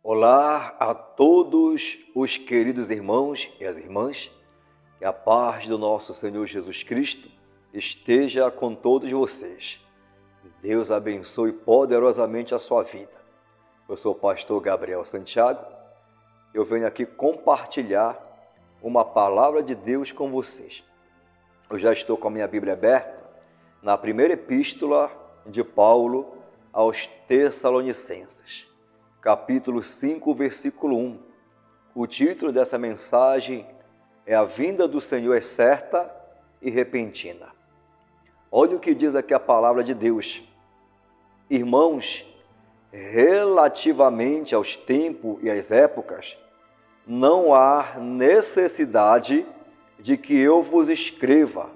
Olá a todos os queridos irmãos e as irmãs, que a paz do nosso Senhor Jesus Cristo esteja com todos vocês. Deus abençoe poderosamente a sua vida. Eu sou o pastor Gabriel Santiago, eu venho aqui compartilhar uma palavra de Deus com vocês. Eu já estou com a minha Bíblia aberta na primeira epístola de Paulo aos Tessalonicenses. Capítulo 5, versículo 1. O título dessa mensagem é A Vinda do Senhor é certa e repentina. Olha o que diz aqui a palavra de Deus. Irmãos, relativamente aos tempos e às épocas, não há necessidade de que eu vos escreva,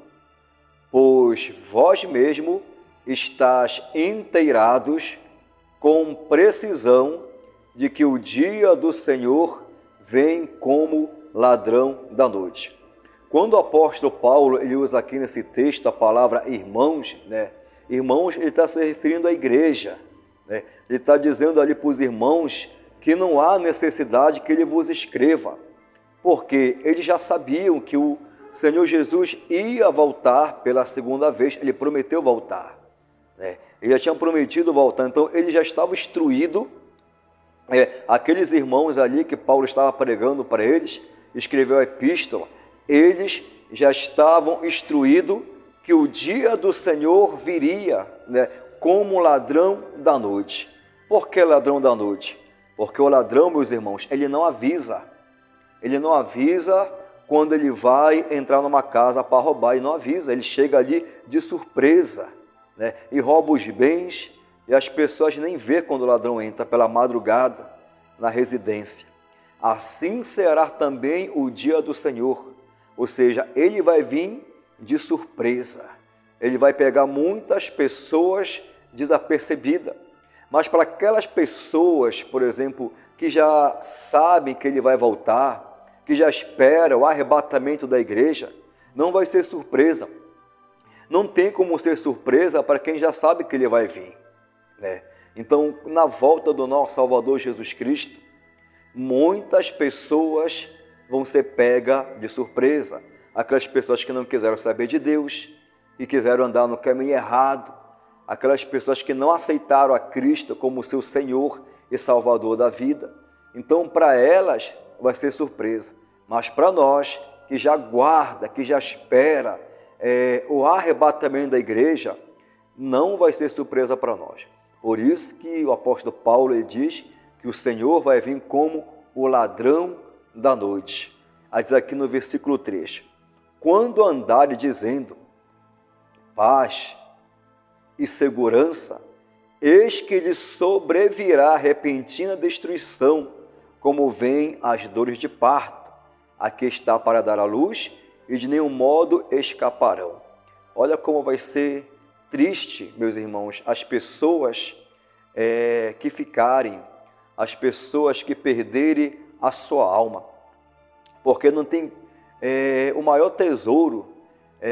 pois vós mesmo estáis inteirados com precisão de que o dia do Senhor vem como ladrão da noite. Quando o apóstolo Paulo ele usa aqui nesse texto a palavra irmãos, irmãos, ele está se referindo à igreja, Ele está dizendo ali para os irmãos que não há necessidade que ele vos escreva, porque eles já sabiam que o Senhor Jesus ia voltar pela segunda vez, ele prometeu voltar, Ele já tinha prometido voltar, então ele já estava instruído. Aqueles irmãos ali que Paulo estava pregando para eles, escreveu a epístola, eles já estavam instruídos que o dia do Senhor viria, como ladrão da noite. Por que ladrão da noite? Porque o ladrão, meus irmãos, ele não avisa quando ele vai entrar numa casa para roubar, ele não avisa, ele chega ali de surpresa, e rouba os bens, e as pessoas nem vê quando o ladrão entra pela madrugada na residência. Assim será também o dia do Senhor, ou seja, ele vai vir de surpresa, ele vai pegar muitas pessoas desapercebidas, mas para aquelas pessoas, por exemplo, que já sabem que ele vai voltar, que já esperam o arrebatamento da igreja, não vai ser surpresa. Não tem como ser surpresa para quem já sabe que ele vai vir. Então, na volta do nosso Salvador Jesus Cristo, muitas pessoas vão ser pegas de surpresa. Aquelas pessoas que não quiseram saber de Deus, que quiseram andar no caminho errado, aquelas pessoas que não aceitaram a Cristo como seu Senhor e Salvador da vida. Então, para elas, vai ser surpresa. Mas para nós, que já guarda, que já espera o arrebatamento da igreja, não vai ser surpresa para nós. Por isso que o apóstolo Paulo ele diz que o Senhor vai vir como o ladrão da noite. Aí diz aqui no versículo 3, quando andares dizendo paz e segurança, eis que lhe sobrevirá repentina destruição, como vêm as dores de parto. Aqui está para dar à luz, e de nenhum modo escaparão. Olha como vai ser triste, meus irmãos, as pessoas que ficarem, as pessoas que perderem a sua alma, porque não tem o maior tesouro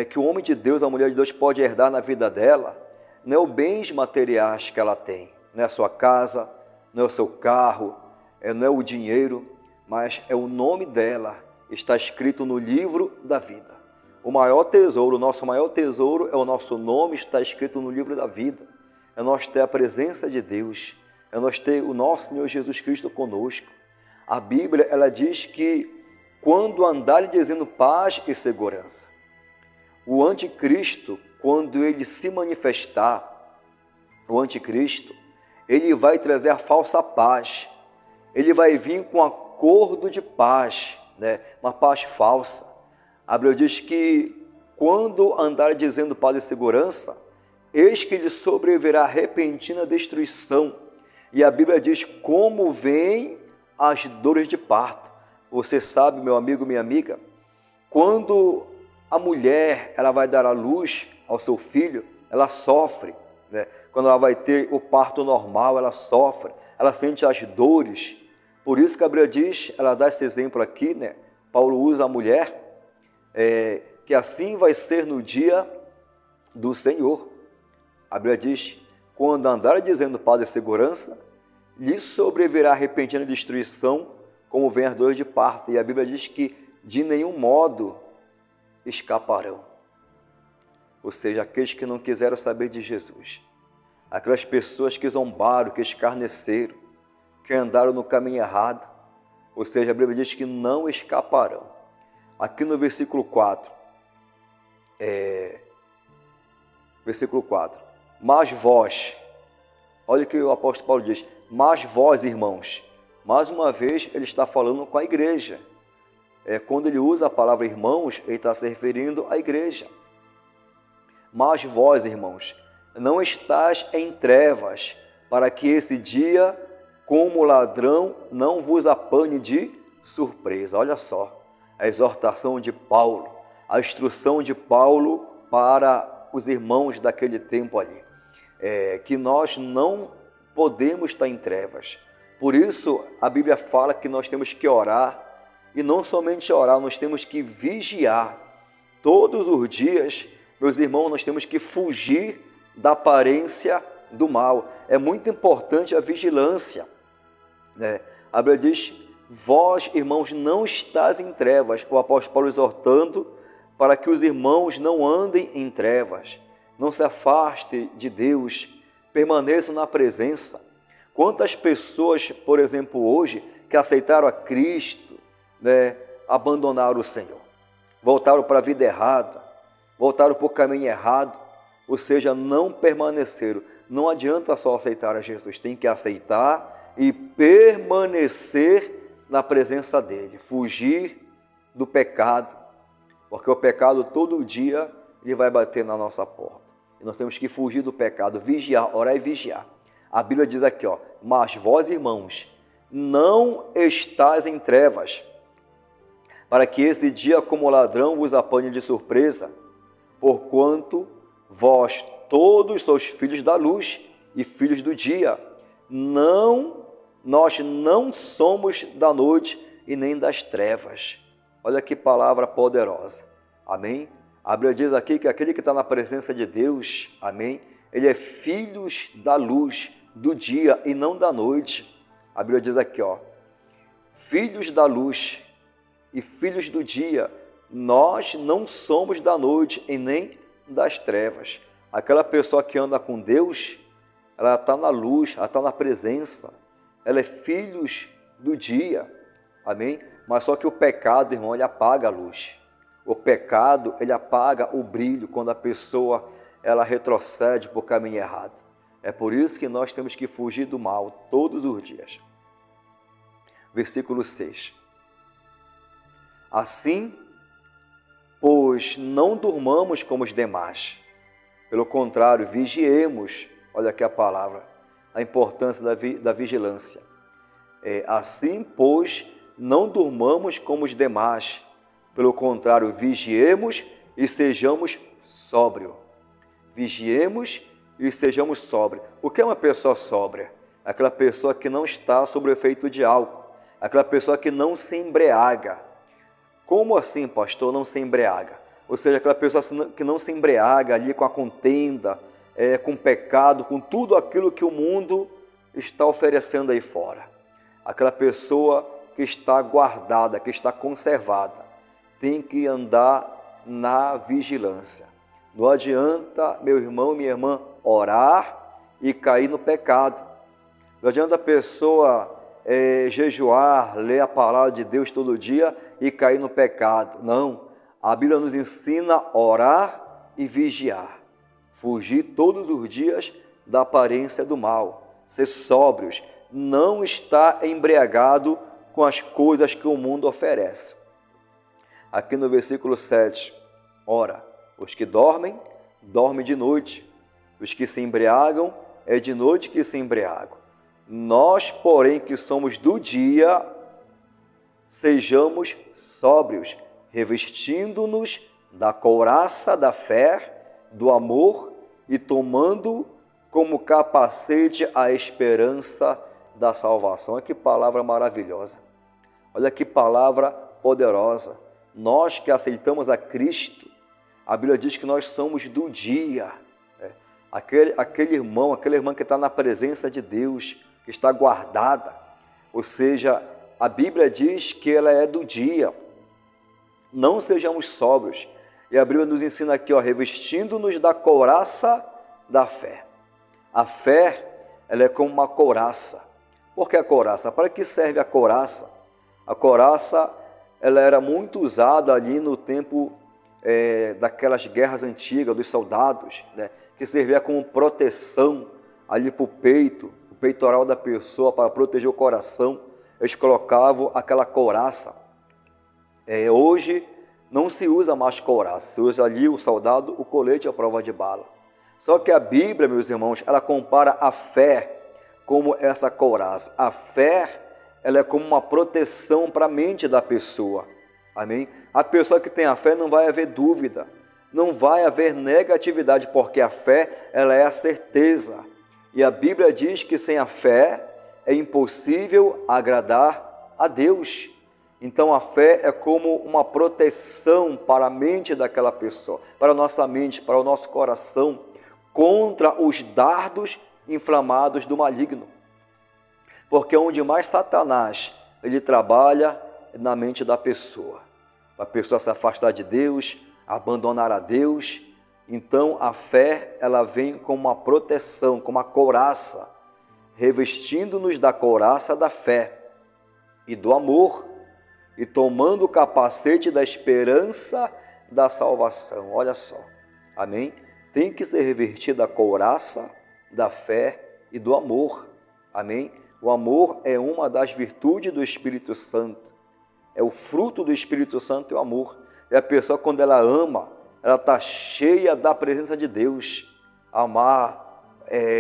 que o homem de Deus, a mulher de Deus pode herdar na vida dela, não é os bens materiais que ela tem, não é a sua casa, não é o seu carro, não é o dinheiro, mas é o nome dela, está escrito no livro da vida. O maior tesouro, o nosso maior tesouro é o nosso nome, está escrito no livro da vida. É nós ter a presença de Deus, é nós ter o nosso Senhor Jesus Cristo conosco. A Bíblia, ela diz que quando andarem dizendo paz e segurança, o anticristo, quando ele se manifestar, o anticristo, ele vai trazer a falsa paz, ele vai vir com um acordo de paz, uma paz falsa. A Bíblia diz que quando andar dizendo paz e segurança, eis que lhe sobrevirá repentina destruição. E a Bíblia diz como vêm as dores de parto. Você sabe, meu amigo, minha amiga, quando a mulher ela vai dar à luz ao seu filho, ela sofre. Quando ela vai ter o parto normal, ela sofre, ela sente as dores. Por isso que a Bíblia diz, ela dá esse exemplo aqui, Paulo usa a mulher, que assim vai ser no dia do Senhor. A Bíblia diz, quando andar dizendo paz e segurança, lhe sobrevirá repentina destruição, como vem as dores de parto. E a Bíblia diz que de nenhum modo escaparão. Ou seja, aqueles que não quiseram saber de Jesus, aquelas pessoas que zombaram, que escarneceram, que andaram no caminho errado, ou seja, a Bíblia diz que não escaparão. Aqui no versículo 4, mas vós, olha o que o apóstolo Paulo diz, mas vós, irmãos, mais uma vez ele está falando com a igreja. Quando ele usa a palavra irmãos, ele está se referindo à igreja. Mas vós, irmãos, não estás em trevas, para que esse dia, como ladrão, não vos apanhe de surpresa. Olha só, a exortação de Paulo, a instrução de Paulo para os irmãos daquele tempo ali. Que nós não podemos estar em trevas. Por isso, a Bíblia fala que nós temos que orar, e não somente orar, nós temos que vigiar. Todos os dias, meus irmãos, nós temos que fugir da aparência do mal. É muito importante a vigilância. A Bíblia diz, vós, irmãos, não estáis em trevas. O apóstolo Paulo exortando para que os irmãos não andem em trevas, não se afastem de Deus, permaneçam na presença. Quantas pessoas, por exemplo, hoje, que aceitaram a Cristo, abandonaram o Senhor, voltaram para a vida errada, voltaram para o caminho errado, ou seja, não permaneceram. Não adianta só aceitar a Jesus, tem que aceitar e permanecer na presença dele, fugir do pecado, porque o pecado todo dia ele vai bater na nossa porta. E nós temos que fugir do pecado, vigiar, orar e vigiar. A Bíblia diz aqui, mas vós, irmãos, não estáis em trevas, para que esse dia como ladrão vos apanhe de surpresa, porquanto vós todos sois filhos da luz e filhos do dia. Nós não somos da noite e nem das trevas. Olha que palavra poderosa. Amém? A Bíblia diz aqui que aquele que está na presença de Deus, amém, ele é filhos da luz, do dia e não da noite. A Bíblia diz aqui, filhos da luz e filhos do dia, nós não somos da noite e nem das trevas. Aquela pessoa que anda com Deus, ela está na luz, ela está na presença, ela é filhos do dia, amém? Mas só que o pecado, irmão, ele apaga a luz. O pecado, ele apaga o brilho quando a pessoa, ela retrocede para o caminho errado. É por isso que nós temos que fugir do mal todos os dias. Versículo 6. Assim, pois não durmamos como os demais. Pelo contrário, vigiemos. Olha aqui a palavra, a importância da vigilância. Assim, pois, não durmamos como os demais. Pelo contrário, vigiemos e sejamos sóbrios. Vigiemos e sejamos sóbrios. O que é uma pessoa sóbria? Aquela pessoa que não está sob o efeito de álcool. Aquela pessoa que não se embriaga. Como assim, pastor, não se embriaga? Ou seja, aquela pessoa que não se embriaga ali com a contenda, com o pecado, com tudo aquilo que o mundo está oferecendo aí fora. Aquela pessoa que está guardada, que está conservada, tem que andar na vigilância. Não adianta, meu irmão e minha irmã, orar e cair no pecado. Não adianta a pessoa jejuar, ler a palavra de Deus todo dia e cair no pecado. Não, a Bíblia nos ensina a orar e vigiar. Fugir todos os dias da aparência do mal. Ser sóbrios, não estar embriagado com as coisas que o mundo oferece. Aqui no versículo 7, ora, os que dormem, dormem de noite. Os que se embriagam, é de noite que se embriagam. Nós, porém, que somos do dia, sejamos sóbrios, revestindo-nos da couraça da fé, do amor e tomando como capacete a esperança da salvação. Olha que palavra maravilhosa. Olha que palavra poderosa. Nós que aceitamos a Cristo, a Bíblia diz que nós somos do dia. Aquele irmão, aquela irmã que está na presença de Deus, que está guardada. Ou seja, a Bíblia diz que ela é do dia. Não sejamos sóbrios. E a Bíblia nos ensina aqui, revestindo-nos da couraça da fé. A fé, ela é como uma couraça. Por que a couraça? Para que serve a couraça? A couraça, ela era muito usada ali no tempo daquelas guerras antigas, dos soldados, né? Que servia como proteção ali para o peito, o peitoral da pessoa, para proteger o coração. Eles colocavam aquela couraça. Hoje não se usa mais couraça, se usa ali o soldado, o colete à prova de bala. Só que a Bíblia, meus irmãos, ela compara a fé como essa couraça. A fé, ela é como uma proteção para a mente da pessoa. Amém? A pessoa que tem a fé não vai haver dúvida, não vai haver negatividade, porque a fé, ela é a certeza. E a Bíblia diz que sem a fé é impossível agradar a Deus. Então a fé é como uma proteção para a mente daquela pessoa, para a nossa mente, para o nosso coração, contra os dardos inflamados do maligno. Porque onde mais Satanás ele trabalha é na mente da pessoa. A pessoa se afastar de Deus, abandonar a Deus. Então a fé, ela vem como uma proteção, como uma couraça, revestindo-nos da couraça da fé e do amor, e tomando o capacete da esperança da salvação. Olha só, amém? Tem que ser revestido da couraça da fé e do amor, amém? O amor é uma das virtudes do Espírito Santo, é o fruto do Espírito Santo e o amor. E a pessoa, quando ela ama, ela está cheia da presença de Deus. Amar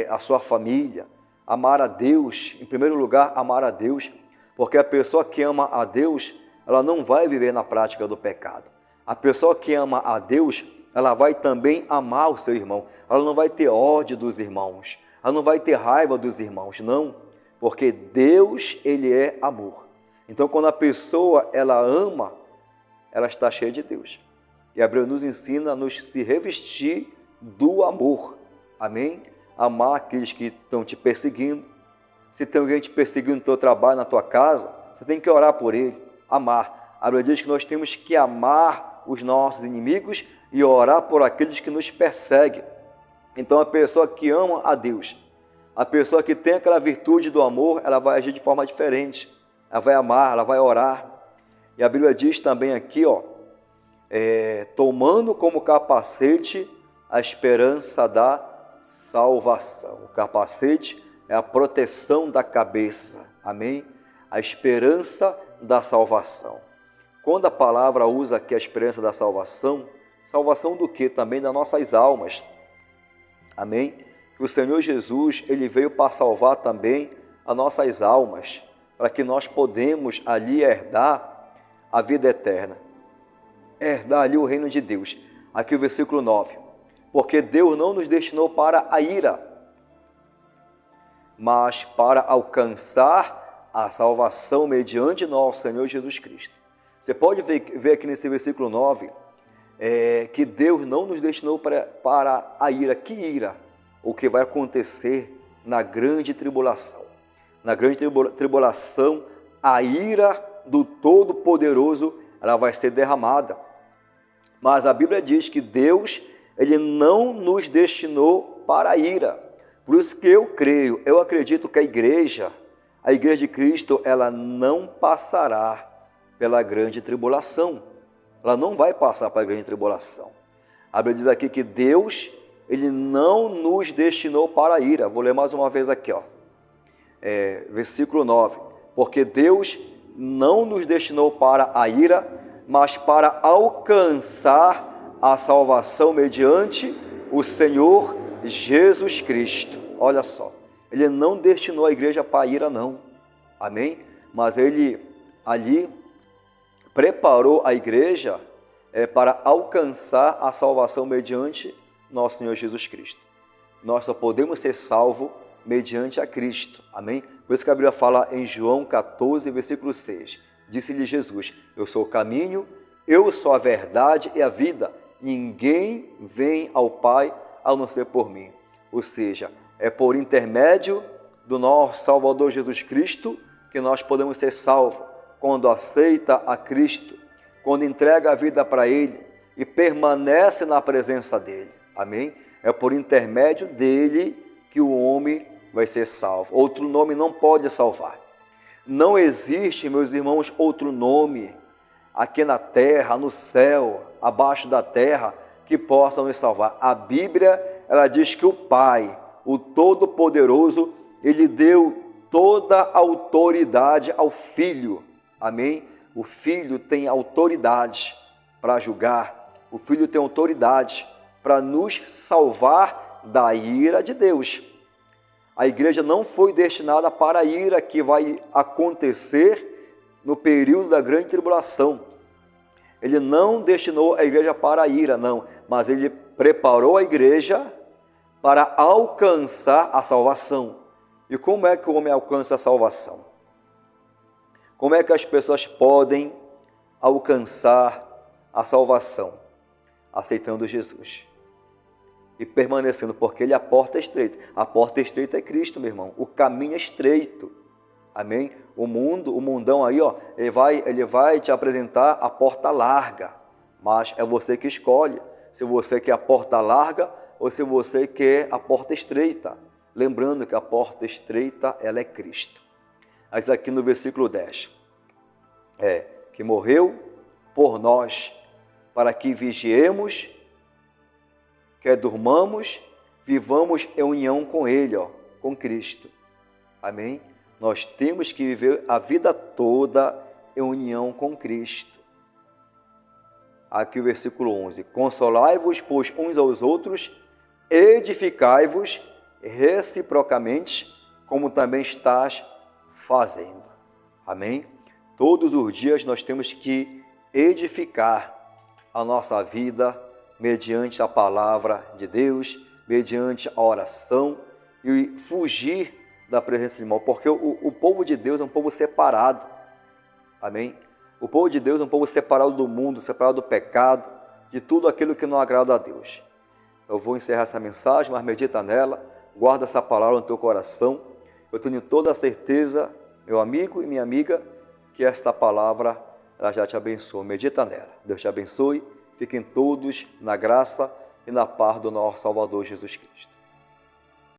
a sua família, amar a Deus, em primeiro lugar, amar a Deus, porque a pessoa que ama a Deus, ela não vai viver na prática do pecado. A pessoa que ama a Deus, ela vai também amar o seu irmão. Ela não vai ter ódio dos irmãos, ela não vai ter raiva dos irmãos, não, porque Deus, ele é amor. Então, quando a pessoa, ela ama, ela está cheia de Deus. E a Bíblia nos ensina a nos se revestir do amor, amém? Amar aqueles que estão te perseguindo. Se tem alguém te perseguindo no teu trabalho, na tua casa, você tem que orar por ele, amar. A Bíblia diz que nós temos que amar os nossos inimigos e orar por aqueles que nos perseguem. Então, a pessoa que ama a Deus, a pessoa que tem aquela virtude do amor, ela vai agir de forma diferente. Ela vai amar, ela vai orar. E a Bíblia diz também aqui, tomando como capacete a esperança da salvação. O capacete é a proteção da cabeça, amém? A esperança da salvação. Quando a palavra usa aqui a esperança da salvação, salvação do quê? Também das nossas almas, amém? Que o Senhor Jesus, ele veio para salvar também as nossas almas, para que nós podemos ali herdar a vida eterna, herdar ali o reino de Deus. Aqui o versículo 9, porque Deus não nos destinou para a ira, mas para alcançar a salvação mediante nosso Senhor Jesus Cristo. Você pode ver aqui nesse versículo 9, que Deus não nos destinou para a ira. Que ira? O que vai acontecer na grande tribulação. Na grande tribulação, a ira do Todo-Poderoso, ela vai ser derramada. Mas a Bíblia diz que Deus, ele não nos destinou para a ira. Por isso que eu acredito que a igreja de Cristo, ela não passará pela grande tribulação. Ela não vai passar pela grande tribulação. A Bíblia diz aqui que Deus, ele não nos destinou para a ira. Vou ler mais uma vez aqui, versículo 9. Porque Deus não nos destinou para a ira, mas para alcançar a salvação mediante o Senhor Jesus Cristo. Olha só, ele não destinou a igreja para a ira, não, amém? Mas ele ali preparou a igreja para alcançar a salvação mediante nosso Senhor Jesus Cristo. Nós só podemos ser salvos mediante a Cristo, amém? Por isso que a Bíblia fala em João 14, versículo 6. Disse-lhe Jesus, eu sou o caminho, eu sou a verdade e a vida. Ninguém vem ao Pai a não ser por mim. Ou seja, é por intermédio do nosso Salvador Jesus Cristo que nós podemos ser salvos, quando aceita a Cristo, quando entrega a vida para Ele e permanece na presença dEle. Amém? É por intermédio dEle que o homem vai ser salvo. Outro nome não pode salvar. Não existe, meus irmãos, outro nome aqui na terra, no céu, abaixo da terra, que possa nos salvar. A Bíblia, ela diz que o Pai, o Todo-Poderoso, Ele deu toda a autoridade ao Filho. Amém? O Filho tem autoridade para julgar. O Filho tem autoridade para nos salvar da ira de Deus. A igreja não foi destinada para a ira que vai acontecer no período da grande tribulação. Ele não destinou a igreja para a ira, não, mas ele preparou a igreja para alcançar a salvação. E como é que o homem alcança a salvação? Como é que as pessoas podem alcançar a salvação? Aceitando Jesus e permanecendo, porque Ele é a porta estreita. A porta estreita é Cristo, meu irmão. O caminho é estreito. Amém? O mundão aí, ó, ele vai te apresentar a porta larga, mas é você que escolhe se você quer a porta larga ou se você quer a porta estreita. Lembrando que a porta estreita, ela é Cristo. Mas aqui no versículo 10, que morreu por nós, para que vigiemos, que durmamos, vivamos em união com Ele, com Cristo. Amém? Nós temos que viver a vida toda em união com Cristo. Aqui o versículo 11. Consolai-vos, pois, uns aos outros, edificai-vos reciprocamente, como também estás fazendo. Amém? Todos os dias nós temos que edificar a nossa vida mediante a palavra de Deus, mediante a oração e fugir da presença de mal, porque o povo de Deus é um povo separado. Amém? O povo de Deus é um povo separado do mundo, separado do pecado, de tudo aquilo que não agrada a Deus. Eu vou encerrar essa mensagem, mas medita nela, guarda essa palavra no teu coração. Eu tenho toda a certeza, meu amigo e minha amiga, que esta palavra ela já te abençoa. Medita nela. Deus te abençoe. Fiquem todos na graça e na paz do nosso Salvador Jesus Cristo.